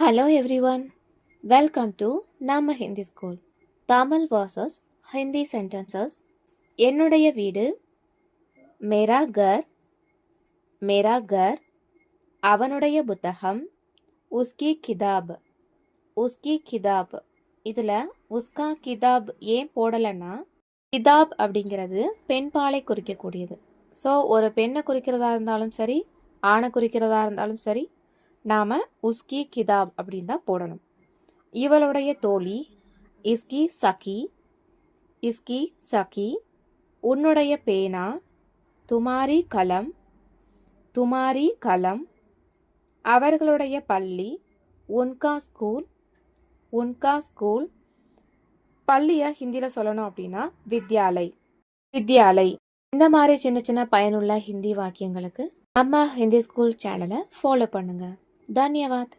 Hello everyone, welcome to நம்ம Hindi school Tamil vs Hindi sentences. என்னுடைய வீடு மேரா கர், மேரா கர். அவனுடைய புத்தகம் உஸ்கி கிதாப், உஸ்கி கிதாப். இதில் உஸ்கா கிதாப் ஏன் போடலைன்னா கிதாப் அப்படிங்கிறது பெண்பாலை குறிக்கக்கூடியது. ஸோ ஒரு பெண்ணை குறிக்கிறதா இருந்தாலும் சரி, ஆணை குறிக்கிறதா இருந்தாலும் சரி, நாம் உஸ்கி கிதாப் அப்படின்னு தான் போடணும். இவளுடைய தோழி இஸ்கி சகி, இஸ்கி சகி. உன்னுடைய பேனா துமாரி கலம், துமாரி கலம். அவர்களுடைய பள்ளி உன்கா ஸ்கூல், உன்கா ஸ்கூல். பள்ளியை ஹிந்தியில் சொல்லணும் அப்படின்னா வித்யாலை, வித்யாலை. இந்த மாதிரி சின்ன சின்ன பயனுள்ள ஹிந்தி வாக்கியங்களுக்கு நம்ம ஹிந்தி ஸ்கூல் சேனலை ஃபாலோ பண்ணுங்க. தன்யவாத்.